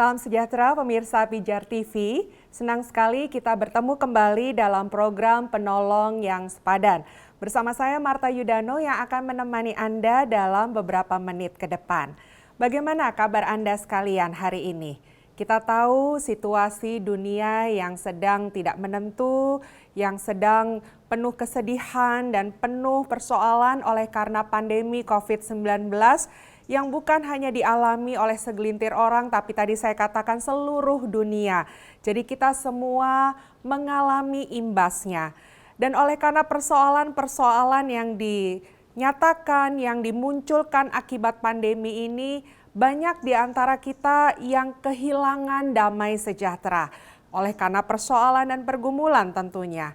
Salam sejahtera pemirsa Pijar TV, senang sekali kita bertemu kembali dalam program Penolong yang Sepadan. Bersama saya Marta Yudano yang akan menemani Anda dalam beberapa menit ke depan. Bagaimana kabar Anda sekalian hari ini? Kita tahu situasi dunia yang sedang tidak menentu, yang sedang penuh kesedihan dan penuh persoalan oleh karena pandemi COVID-19 yang bukan hanya dialami oleh segelintir orang, tapi tadi saya katakan seluruh dunia. Jadi kita semua mengalami imbasnya. Dan oleh karena persoalan-persoalan yang dinyatakan, yang dimunculkan akibat pandemi ini, banyak di antara kita yang kehilangan damai sejahtera. Oleh karena persoalan dan pergumulan tentunya.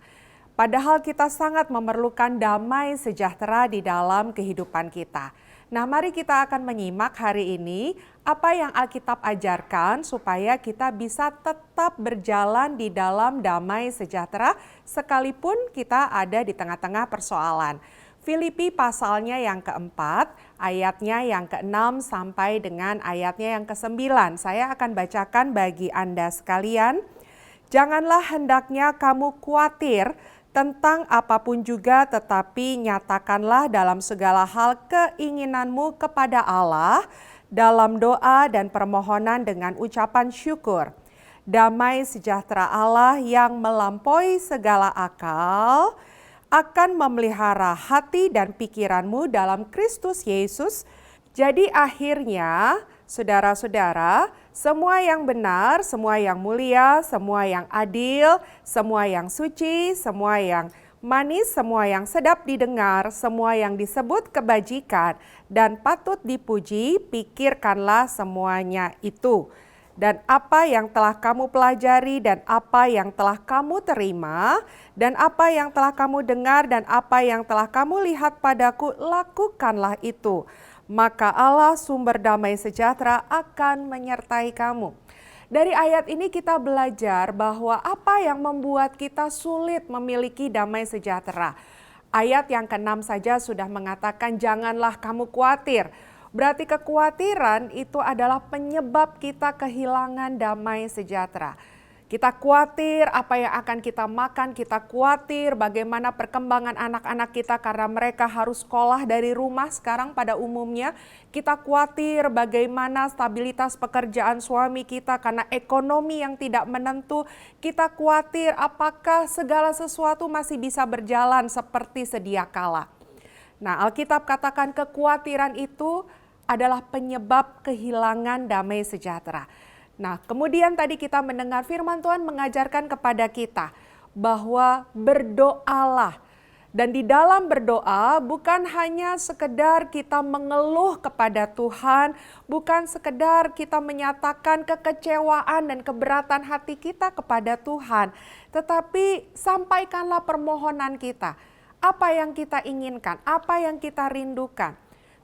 Padahal kita sangat memerlukan damai sejahtera di dalam kehidupan kita. Nah, mari kita akan menyimak hari ini apa yang Alkitab ajarkan supaya kita bisa tetap berjalan di dalam damai sejahtera sekalipun kita ada di tengah-tengah persoalan. Filipi pasalnya yang keempat, ayatnya yang ke-6 sampai dengan ayatnya yang ke-9. Saya akan bacakan bagi Anda sekalian. Janganlah hendaknya kamu khawatir tentang apapun juga, tetapi nyatakanlah dalam segala hal keinginanmu kepada Allah dalam doa dan permohonan dengan ucapan syukur. Damai sejahtera Allah yang melampaui segala akal akan memelihara hati dan pikiranmu dalam Kristus Yesus. Jadi akhirnya, saudara-saudara, semua yang benar, semua yang mulia, semua yang adil, semua yang suci, semua yang manis, semua yang sedap didengar, semua yang disebut kebajikan dan patut dipuji, pikirkanlah semuanya itu. Dan apa yang telah kamu pelajari dan apa yang telah kamu terima dan apa yang telah kamu dengar dan apa yang telah kamu lihat padaku, lakukanlah itu. Maka Allah sumber damai sejahtera akan menyertai kamu. Dari ayat ini kita belajar bahwa apa yang membuat kita sulit memiliki damai sejahtera. Ayat yang ke-6 saja sudah mengatakan janganlah kamu khawatir. Berarti kekhawatiran itu adalah penyebab kita kehilangan damai sejahtera. Kita khawatir apa yang akan kita makan, kita khawatir bagaimana perkembangan anak-anak kita karena mereka harus sekolah dari rumah sekarang pada umumnya. Kita khawatir bagaimana stabilitas pekerjaan suami kita karena ekonomi yang tidak menentu. Kita khawatir apakah segala sesuatu masih bisa berjalan seperti sedia kala. Nah, Alkitab katakan kekhawatiran itu adalah penyebab kehilangan damai sejahtera. Nah, kemudian tadi kita mendengar firman Tuhan mengajarkan kepada kita bahwa berdoalah. Dan di dalam berdoa bukan hanya sekedar kita mengeluh kepada Tuhan, bukan sekedar kita menyatakan kekecewaan dan keberatan hati kita kepada Tuhan, tetapi sampaikanlah permohonan kita. Apa yang kita inginkan, apa yang kita rindukan.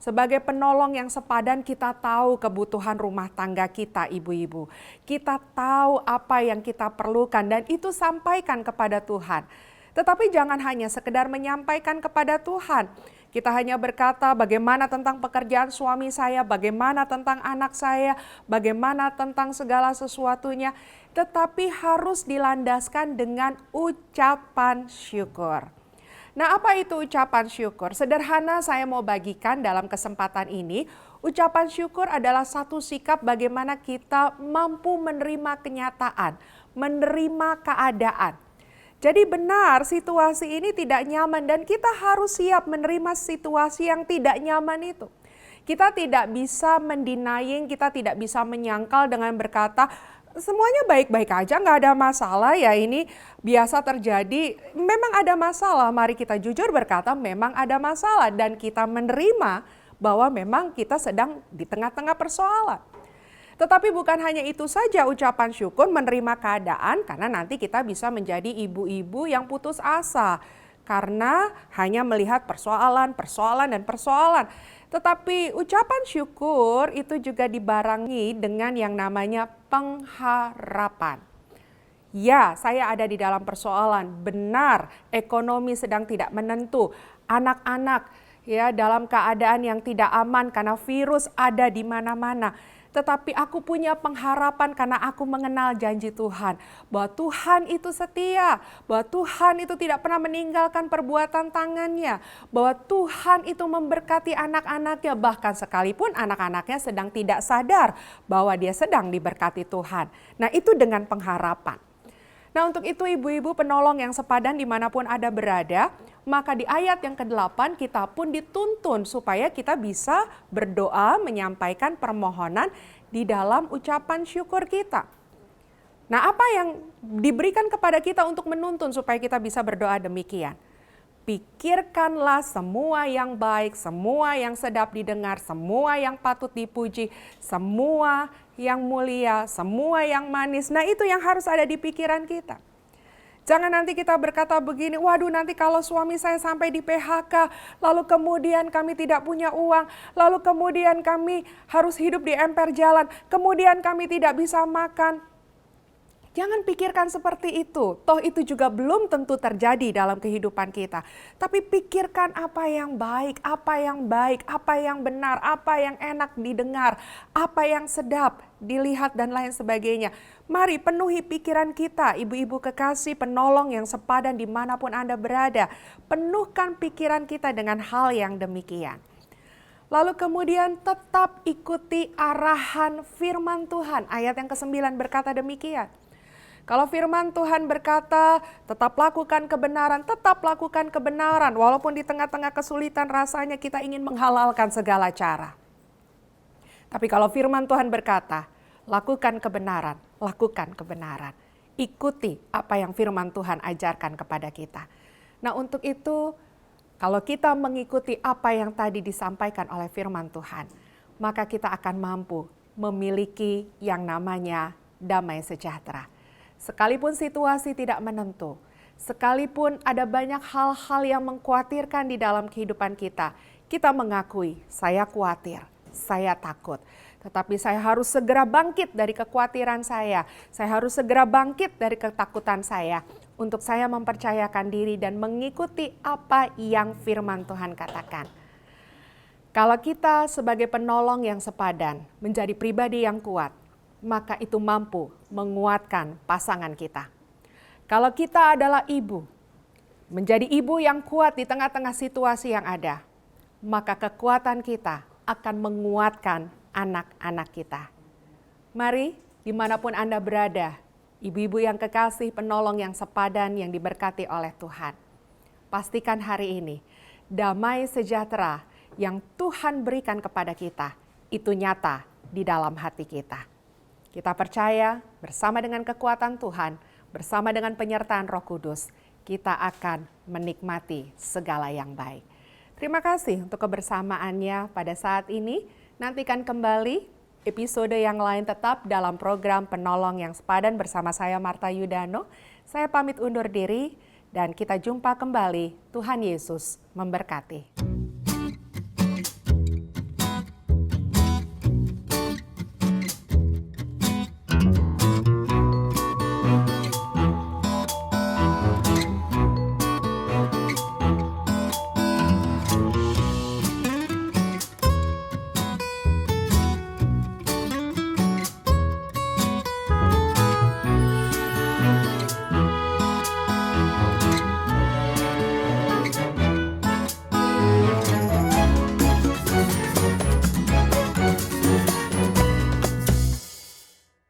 Sebagai penolong yang sepadan kita tahu kebutuhan rumah tangga kita ibu-ibu. Kita tahu apa yang kita perlukan dan itu sampaikan kepada Tuhan. Tetapi jangan hanya sekedar menyampaikan kepada Tuhan. Kita hanya berkata bagaimana tentang pekerjaan suami saya, bagaimana tentang anak saya, bagaimana tentang segala sesuatunya. Tetapi harus dilandaskan dengan ucapan syukur. Nah, apa itu ucapan syukur? Sederhana saya mau bagikan dalam kesempatan ini. Ucapan syukur adalah satu sikap bagaimana kita mampu menerima kenyataan, menerima keadaan. Jadi benar situasi ini tidak nyaman dan kita harus siap menerima situasi yang tidak nyaman itu. Kita tidak bisa mendenying, kita tidak bisa menyangkal dengan berkata, semuanya baik-baik aja, nggak ada masalah ya, ini biasa terjadi. Memang ada masalah, mari kita jujur berkata memang ada masalah dan kita menerima bahwa memang kita sedang di tengah-tengah persoalan. Tetapi bukan hanya itu saja ucapan syukur menerima keadaan karena nanti kita bisa menjadi ibu-ibu yang putus asa. Karena hanya melihat persoalan, dan persoalan. Tetapi ucapan syukur itu juga dibarengi dengan yang namanya pengharapan. Ya, saya ada di dalam persoalan. Benar, ekonomi sedang tidak menentu. Anak-anak ya dalam keadaan yang tidak aman karena virus ada di mana-mana. tetapi aku punya pengharapan karena aku mengenal janji Tuhan. Bahwa Tuhan itu setia, bahwa Tuhan itu tidak pernah meninggalkan perbuatan tangannya. Bahwa Tuhan itu memberkati anak-anaknya, bahkan sekalipun anak-anaknya sedang tidak sadar bahwa dia sedang diberkati Tuhan. Nah, itu dengan pengharapan. Nah, untuk itu ibu-ibu penolong yang sepadan dimanapun Anda berada, maka di ayat yang ke-8 kita pun dituntun supaya kita bisa berdoa menyampaikan permohonan di dalam ucapan syukur kita. Nah, apa yang diberikan kepada kita untuk menuntun supaya kita bisa berdoa demikian? Pikirkanlah semua yang baik, semua yang sedap didengar, semua yang patut dipuji, semua yang mulia, semua yang manis. Nah, itu yang harus ada di pikiran kita. Jangan nanti kita berkata begini, waduh nanti kalau suami saya sampai di PHK, lalu kemudian kami tidak punya uang, lalu kemudian kami harus hidup di emper jalan, kemudian kami tidak bisa makan. Jangan pikirkan seperti itu, toh itu juga belum tentu terjadi dalam kehidupan kita. Tapi pikirkan apa yang baik, apa yang benar, apa yang enak didengar, apa yang sedap dilihat dan lain sebagainya. Mari penuhi pikiran kita, ibu-ibu kekasih penolong yang sepadan dimanapun Anda berada. Penuhkan pikiran kita dengan hal yang demikian. Lalu kemudian tetap ikuti arahan firman Tuhan. Ayat yang ke-9 berkata demikian. Kalau firman Tuhan berkata, tetap lakukan kebenaran, walaupun di tengah-tengah kesulitan rasanya kita ingin menghalalkan segala cara. Tapi kalau firman Tuhan berkata, lakukan kebenaran, ikuti apa yang firman Tuhan ajarkan kepada kita. Nah, untuk itu, kalau kita mengikuti apa yang tadi disampaikan oleh firman Tuhan, maka kita akan mampu memiliki yang namanya damai sejahtera. Sekalipun situasi tidak menentu, sekalipun ada banyak hal-hal yang mengkhawatirkan di dalam kehidupan kita, kita mengakui, saya khawatir, saya takut. Tetapi saya harus segera bangkit dari kekhawatiran saya harus segera bangkit dari ketakutan saya, untuk saya mempercayakan diri dan mengikuti apa yang firman Tuhan katakan. Kalau kita sebagai penolong yang sepadan, menjadi pribadi yang kuat, maka itu mampu menguatkan pasangan kita. Kalau kita adalah ibu, menjadi ibu yang kuat di tengah-tengah situasi yang ada, maka kekuatan kita akan menguatkan anak-anak kita. Mari, dimanapun Anda berada, ibu-ibu yang kekasih, penolong yang sepadan yang diberkati oleh Tuhan. Pastikan hari ini, damai sejahtera yang Tuhan berikan kepada kita, itu nyata di dalam hati kita. Kita percaya bersama dengan kekuatan Tuhan, bersama dengan penyertaan Roh Kudus, kita akan menikmati segala yang baik. Terima kasih untuk kebersamaannya pada saat ini. Nantikan kembali episode yang lain tetap dalam program Penolong yang Sepadan bersama saya Marta Yudano. Saya pamit undur diri dan kita jumpa kembali. Tuhan Yesus memberkati.